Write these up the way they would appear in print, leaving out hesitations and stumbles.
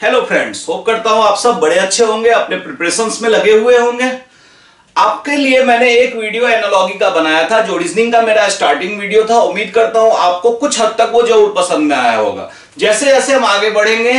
Hello friends, hope करता हूं आप सब बड़े अच्छे होंगे, अपने प्रिपरेशंस में लगे हुए होंगे। आपके लिए मैंने एक वीडियो एनालॉजी का बनाया था, जो रीजनिंग का मेरा स्टार्टिंग वीडियो था। उम्मीद करता हूं आपको कुछ हद तक वो जरूर पसंद में आया होगा। जैसे जैसे हम आगे बढ़ेंगे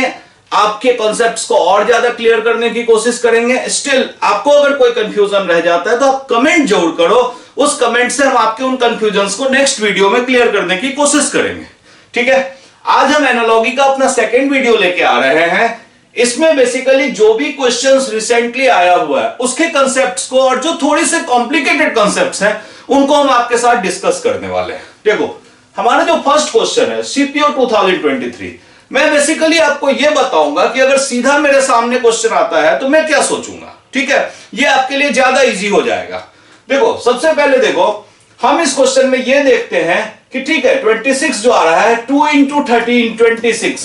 आपके कॉन्सेप्ट्स को और ज्यादा क्लियर करने की कोशिश करेंगे। स्टिल आपको अगर कोई कंफ्यूजन रह जाता है तो आप कमेंट जरूर करो। उस कमेंट से हम आपके उन कंफ्यूजन को नेक्स्ट वीडियो में क्लियर करने की कोशिश करेंगे। ठीक है, आज हम एनालॉजी का अपना सेकेंड वीडियो लेके आ रहे हैं। इसमें बेसिकली जो भी क्वेश्चंस रिसेंटली आया हुआ है उसके कंसेप्ट्स को, और जो थोड़ी से कॉम्प्लिकेटेड कंसेप्ट्स हैं उनको हम आपके साथ डिस्कस करने वाले हैं। देखो, हमारा जो फर्स्ट क्वेश्चन है सीपीओ 2023, मैं बेसिकली आपको यह बताऊंगा कि अगर सीधा मेरे सामने क्वेश्चन आता है तो मैं क्या सोचूंगा। ठीक है, यह आपके लिए ज्यादा इजी हो जाएगा। देखो, सबसे पहले देखो, हम इस क्वेश्चन में यह देखते हैं कि ठीक है 26 जो आ रहा है 2 इंटू 13 26।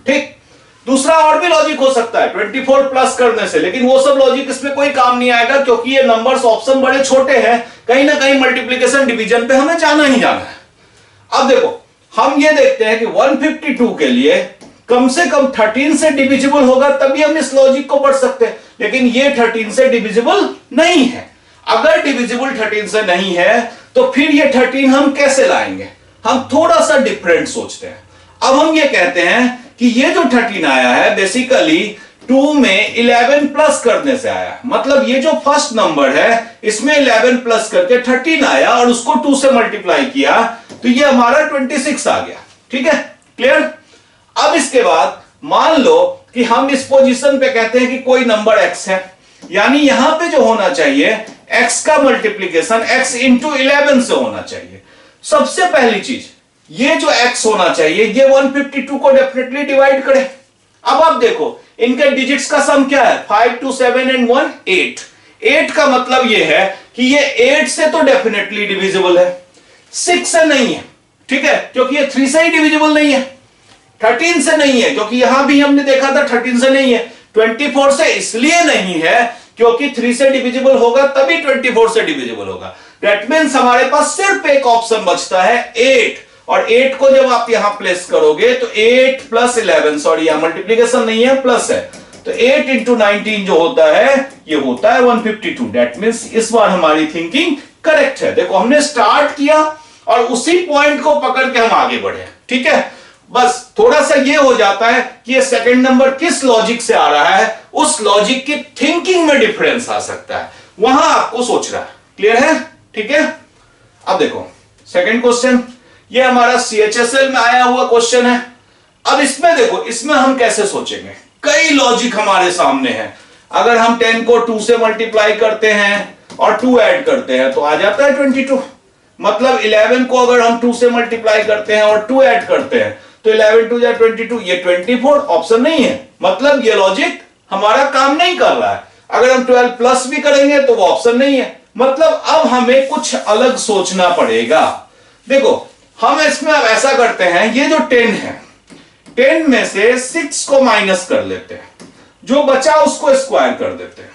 ठीक, दूसरा और भी लॉजिक हो सकता है 24 प्लस करने से, लेकिन वो सब लॉजिक इसमें कोई काम नहीं आएगा क्योंकि ये नंबर्स ऑप्शन बड़े छोटे हैं। कहीं ना कहीं मल्टीप्लिकेशन डिवीजन पे हमें जाना ही जाना है। अब देखो, हम ये देखते हैं कि 152 के लिए कम से कम 13 से डिविजिबल होगा, तभी हम इस लॉजिक को पढ़ सकते हैं। लेकिन ये 13 से डिविजिबल नहीं है। अगर डिविजिबल 13 से नहीं है तो फिर ये 13 हम कैसे लाएंगे? हम थोड़ा सा डिफरेंट सोचते हैं। अब हम ये कहते हैं कि ये जो 13 आया है बेसिकली 2 में 11 प्लस करने से आया। मतलब ये जो फर्स्ट नंबर है इसमें 11 प्लस करके 13 आया और उसको 2 से मल्टीप्लाई किया तो ये हमारा 26 आ गया। ठीक है, क्लियर? अब इसके बाद मान लो कि हम इस पोजीशन पे कहते हैं कि कोई नंबर x है, यानी यहां पे जो होना चाहिए x का मल्टीप्लीकेशन x इंटू 11 से होना चाहिए। सबसे पहली चीज, ये जो x होना चाहिए ये 152 को डेफिनेटली डिवाइड करे। अब आप देखो इनके डिजिट्स का सम क्या है, 5 2 7 एंड 1 8। 8 का मतलब ये है कि ये 8 से तो डेफिनेटली डिविजिबल है, 6 से नहीं है। ठीक है, क्योंकि ये 3 से ही डिविजिबल नहीं है, 13 से नहीं है क्योंकि यहां भी हमने देखा था 13 से नहीं है, 24 से इसलिए नहीं है क्योंकि 3 से डिविजिबल होगा तभी 24 से डिविजिबल होगा। दैट मींस हमारे पास सिर्फ एक ऑप्शन बचता है 8, और 8 को जब आप यहां प्लेस करोगे तो 8 प्लस 11, सॉरी यहां मल्टीप्लीकेशन नहीं है प्लस है, तो 8 इंटू 19 जो होता है ये होता है 152। दैट मींस इस बार हमारी थिंकिंग करेक्ट है। देखो, हमने स्टार्ट किया और उसी पॉइंट को पकड़ के हम आगे बढ़े। ठीक है, बस थोड़ा सा ये हो जाता है कि ये सेकंड नंबर किस लॉजिक से आ रहा है, उस लॉजिक की थिंकिंग में डिफरेंस आ सकता है, वहां आपको सोचना है। क्लियर है? ठीक है, अब देखो सेकंड क्वेश्चन, ये हमारा CHSL में आया हुआ क्वेश्चन है। अब इसमें देखो, इसमें हम कैसे सोचेंगे, कई लॉजिक हमारे सामने है। अगर हम 10 को 2 से मल्टीप्लाई करते हैं और 2 ऐड करते हैं तो आ जाता है 22। मतलब 11 को अगर हम 2 से मल्टीप्लाई करते हैं और 2 ऐड करते हैं तो 11 2 या 22, ये 24 ऑप्शन नहीं है। मतलब ये लॉजिक हमारा काम नहीं कर रहा है। अगर हम 12 प्लस भी करेंगे तो वो ऑप्शन नहीं है। मतलब अब हमें कुछ अलग सोचना पड़ेगा। देखो, हम इसमें अब ऐसा करते हैं, ये जो 10 है 10 में से 6 को माइनस कर लेते हैं, जो बचा उसको स्क्वायर कर देते हैं।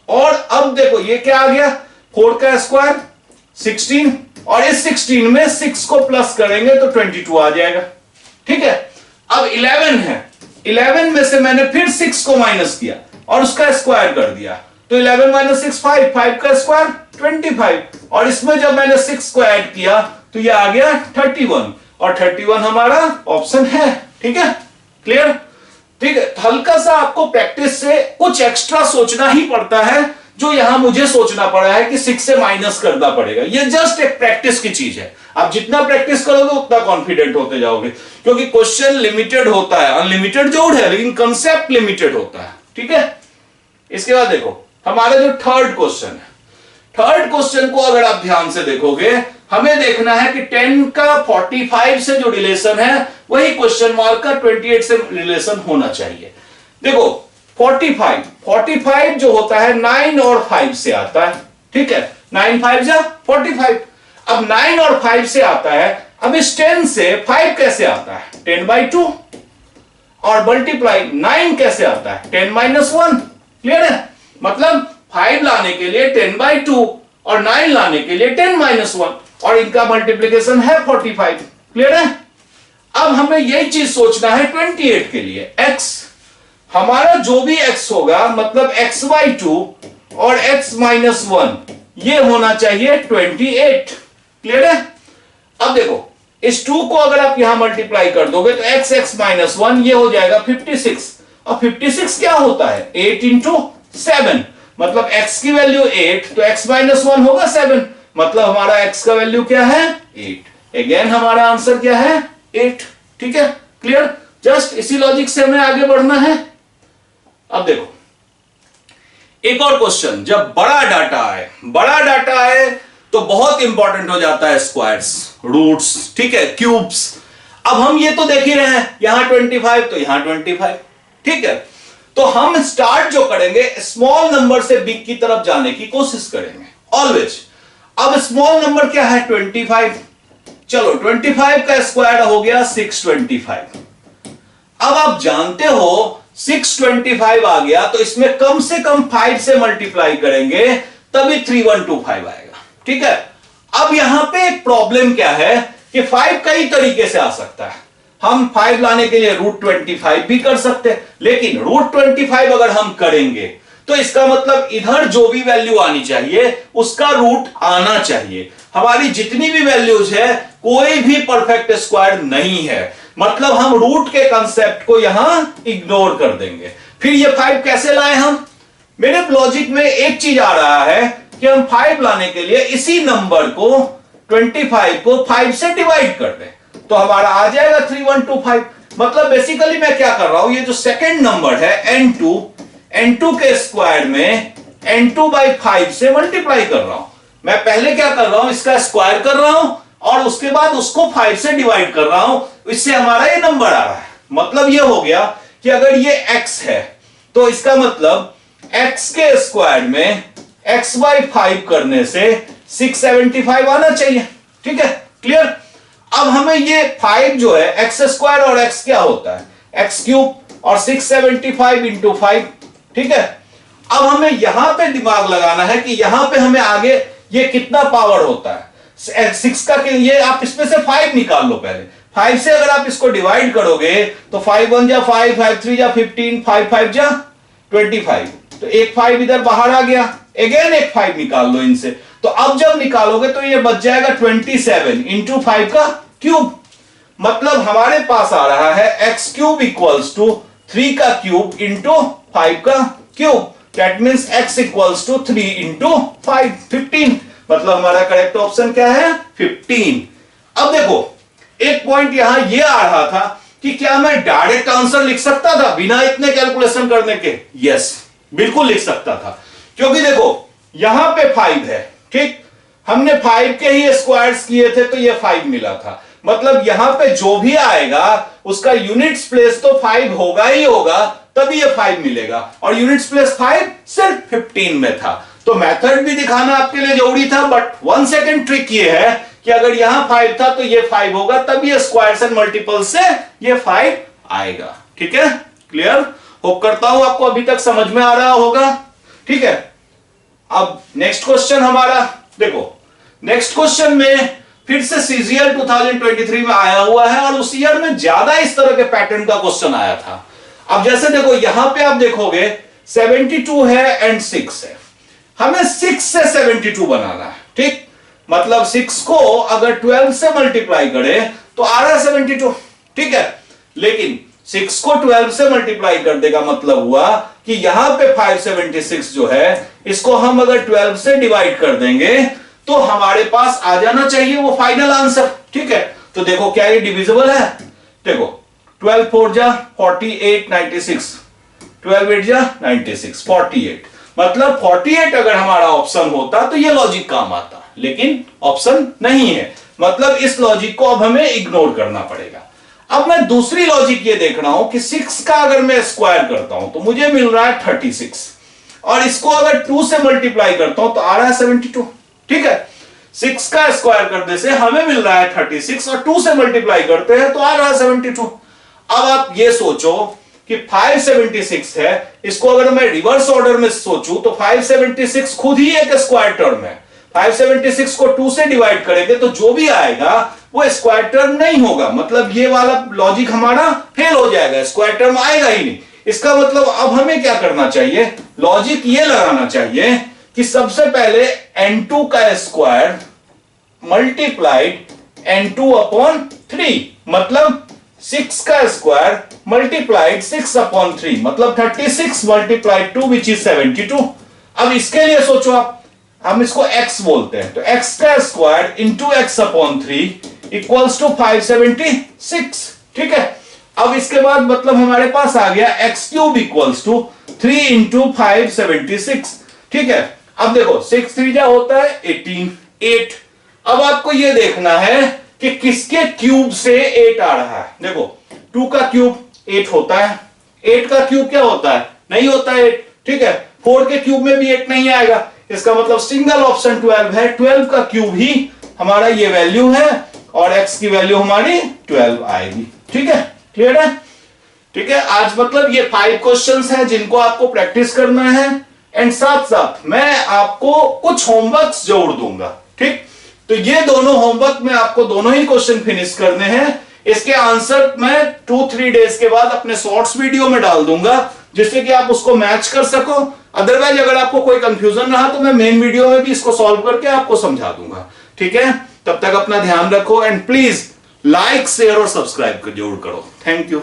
और अब देखो ये क्या आ गया, 4 का स्क्वायर 16, और इस 16 में 6 को प्लस करेंगे तो 22 आ जाएगा। ठीक है, अब 11 है, 11 में से मैंने फिर 6 को माइनस किया और उसका स्क्वायर कर दिया, तो 11 माइनस 6 5, 5 का स्क्वायर 25, और इसमें जब मैंने 6 को ऐड किया तो ये आ गया 31, और 31 हमारा ऑप्शन है। ठीक है, क्लियर? ठीक है, हल्का सा आपको प्रैक्टिस से कुछ एक्स्ट्रा सोचना ही पड़ता है, जो यहां मुझे सोचना पड़ा है कि 6 से माइनस करना पड़ेगा। ये जस्ट एक प्रैक्टिस की चीज है। आप जितना प्रैक्टिस करोगे उतना कॉन्फिडेंट होते जाओगे, क्योंकि क्वेश्चन लिमिटेड होता है, अनलिमिटेड जोड़ है लेकिन कंसेप्ट लिमिटेड होता है। ठीक है, इसके बाद देखो हमारा जो थर्ड क्वेश्चन है, थर्ड क्वेश्चन को अगर आप ध्यान से देखोगे, हमें देखना है कि 10 का 45 से जो रिलेशन है वही क्वेश्चन मार्क का 28 से रिलेशन होना चाहिए। देखो 45 जो होता है 9 और 5 से आता है। ठीक है, 9 5 जा 45। अब 9 और 5 से आता है, अब इस 10 से 5 कैसे आता है, 10/2, और मल्टीप्लाई 9 कैसे आता है, 10-1। क्लियर है? मतलब 5 लाने के लिए 10/2 और 9 लाने के लिए 10-1, और इनका मल्टीप्लीकेशन है 45। क्लियर है? अब हमें यही चीज सोचना है 28 के लिए, x हमारा जो भी x होगा मतलब x/2 और x-1 ये होना चाहिए 28। क्लियर है? अब देखो इस 2 को अगर आप यहां मल्टीप्लाई कर दोगे तो x-1 ये हो जाएगा 56। और 56 क्या होता है? 8 इंटू 7, मतलब x की वैल्यू 8 तो x-1 होगा 7, मतलब हमारा x का वैल्यू क्या है? 8। अगेन हमारा आंसर क्या है? 8। ठीक है, क्लियर? जस्ट इसी लॉजिक से हमें आगे बढ़ना है। अब देखो एक और क्वेश्चन, जब बड़ा डाटा आए तो बहुत इंपॉर्टेंट हो जाता है स्क्वायर्स, रूट्स, ठीक है, क्यूब्स। अब हम ये तो देख ही रहे हैं, यहां 25 तो यहां 25, ठीक है। तो हम स्टार्ट जो करेंगे स्मॉल नंबर से बिग की तरफ जाने की कोशिश करेंगे ऑलवेज। अब स्मॉल नंबर क्या है? 25। चलो 25 का स्क्वायर हो गया 625। अब आप जानते हो 625 आ गया तो इसमें कम से कम 5 से मल्टीप्लाई करेंगे तभी 3125 आएगा। ठीक है, अब यहां पे एक प्रॉब्लम क्या है कि 5 कई तरीके से आ सकता है। हम 5 लाने के लिए √25 भी कर सकते हैं, लेकिन √25 अगर हम करेंगे तो इसका मतलब इधर जो भी वैल्यू आनी चाहिए उसका रूट आना चाहिए। हमारी जितनी भी वैल्यूज है कोई भी परफेक्ट स्क्वायर नहीं है, मतलब हम रूट के कंसेप्ट को यहां इग्नोर कर देंगे। फिर ये 5 कैसे लाए हम? मेरे लॉजिक में एक चीज आ रहा है कि हम 5 लाने के लिए इसी नंबर को 25 को 5 से डिवाइड कर दें तो हमारा आ जाएगा 3125। मतलब बेसिकली मैं क्या कर रहा हूं, ये जो सेकंड नंबर है n2 के स्क्वायर में n2/5 से मल्टीप्लाई कर रहा हूं। मैं पहले क्या कर रहा हूं, इसका स्क्वायर कर रहा हूं और उसके बाद उसको 5 से डिवाइड कर रहा हूं, इससे हमारा ये नंबर आ रहा है। मतलब ये हो गया कि अगर ये x है तो इसका मतलब x के स्क्वायर में x/5 करने से 675 आना चाहिए। ठीक है, क्लियर? अब हमें ये 5 जो है x² और x क्या होता है? x³ और 675 इंटू 5। ठीक है, अब हमें यहां पे दिमाग लगाना है कि यहां पे हमें आगे ये कितना पावर होता है 6 का, ये आप इसमें से 5 निकाल लो पहले। 5 से अगर आप इसको डिवाइड करोगे तो 5 1 जा 5, 5 3 जा 15, 5 5 जा 25, तो एक 5 इधर बाहर आ गया, अगेन एक 5 निकाल लो इनसे। तो अब जब निकालोगे तो ये बच जाएगा 27 इंटू 5 का क्यूब। मतलब हमारे पास आ रहा है x³ इक्वल्स टू 3 का क्यूब इंटू 5 का cube. That means x equals to 3 into 5, 15। मतलब हमारा करेक्ट ऑप्शन क्या है? 15। अब देखो एक पॉइंट यहां ये आ रहा था कि क्या मैं डायरेक्ट आंसर लिख सकता था बिना इतने कैलकुलेशन करने के? यस, बिल्कुल लिख सकता था, क्योंकि देखो यहां पे 5 है, ठीक, हमने 5 के ही स्क्वायर्स किए थे तो ये 5 मिला था। मतलब यहां पे जो भी आएगा उसका यूनिट्स प्लेस तो 5 होगा ही होगा, तभी ये 5 मिलेगा, और यूनिट्स प्लेस 5 सिर्फ 15 में था। तो मेथड भी दिखाना आपके लिए जरूरी था, बट 1 सेकेंड ट्रिक ये है कि अगर यहां 5 था तो ये 5 होगा, तभी ये स्क्वायर्स एंड मल्टीपल से ये 5 आएगा। ठीक है, क्लियर? होप करता हूं आपको अभी तक समझ में आ रहा होगा। ठीक है, अब नेक्स्ट क्वेश्चन हमारा देखो, नेक्स्ट क्वेश्चन में फिर से CGL 2023 में आया हुआ है और उस ईयर में ज्यादा इस तरह के पैटर्न का क्वेश्चन आया था। अब जैसे देखो यहां पे आप देखोगे 72 है एंड 6 है, हमें 6 से 72 बनाना है। ठीक, मतलब 6 को अगर 12 से मल्टीप्लाई करें तो आ रहा है 72। ठीक है, लेकिन 6 को 12 से मल्टीप्लाई कर देगा मतलब हुआ कि यहां पे 576 जो है इसको हम अगर 12 से डिवाइड कर देंगे तो हमारे पास आ जाना चाहिए वो फाइनल आंसर। ठीक है, तो देखो क्या ये डिविजिबल है? देखो 12 4 जा 48, 96, 12 8 जा 96, 48। मतलब 48 अगर हमारा ऑप्शन होता तो ये लॉजिक काम आता, लेकिन ऑप्शन नहीं है, मतलब इस लॉजिक को अब हमें इग्नोर करना पड़ेगा। अब मैं दूसरी लॉजिक ये देख रहा हूं कि 6 का अगर मैं स्क्वायर करता हूं तो मुझे मिल रहा है 36, और इसको अगर 2 से मल्टीप्लाई करता हूं तो आ रहा है 72। ठीक है, 6 का स्क्वायर करने से हमें मिल रहा है 36 और 2 से मल्टीप्लाई करते हैं तो आ रहा है 72। अब आप ये सोचो कि 576 है, इसको अगर मैं रिवर्स ऑर्डर में सोचूं तो 576 खुद ही एक स्क्वायर टर्म है। 576 को 2 से डिवाइड करेंगे तो जो भी आएगा वो स्क्वायर टर्म नहीं होगा, मतलब ये वाला लॉजिक हमारा फेल हो जाएगा, स्क्वायर टर्म आएगा ही नहीं। इसका मतलब अब हमें क्या करना चाहिए, लॉजिक ये लगाना चाहिए कि सबसे पहले n2 का स्क्वायर मल्टीप्लाइड n2 अपॉन 3, मतलब 6 का स्क्वायर मल्टीप्लाइड 6 अपॉन 3, मतलब 36 मल्टीप्लाइड 2 विच इज 72। अब इसके लिए सोचो आप, हम इसको x बोलते हैं, तो x का square into x upon 3 equals to 576। ठीक है, अब इसके बाद मतलब हमारे पास आ गया x cube equals to 3 into 576। ठीक है, अब देखो 6 3 जा होता है 18, 8। अब आपको यह देखना है कि किसके क्यूब से 8 आ रहा है। देखो 2 का क्यूब 8 होता है, 8 का क्यूब क्या होता है, नहीं होता है 8। ठीक है, 4 के क्यूब में भी 8 नहीं आएगा, इसका मतलब सिंगल ऑप्शन 12 है, 12 का क्यूब ही हमारा ये वैल्यू है और x की वैल्यू हमारी 12 आएगी। ठीक है, क्लियर है। ठीक है, आज मतलब ये 5 क्वेश्चंस हैं जिनको आपको प्रैक्टिस करना है, एंड साथ साथ मैं आपको कुछ होमवर्क्स जोड़ दूंगा। ठीक, तो ये दोनों होमवर्क में आपको दोनों ही क्वेश्चन फिनिश करने हैं। इसके आंसर मैं 2-3 डेज के बाद अपने शॉर्ट्स वीडियो में डाल दूंगा, जिससे कि आप उसको मैच कर सको। अदरवाइज अगर आपको कोई कंफ्यूजन रहा तो मैं मेन वीडियो में भी इसको सॉल्व करके आपको समझा दूंगा। ठीक है, तब तक अपना ध्यान रखो एंड प्लीज लाइक शेयर और सब्सक्राइब जरूर करो। Thank you.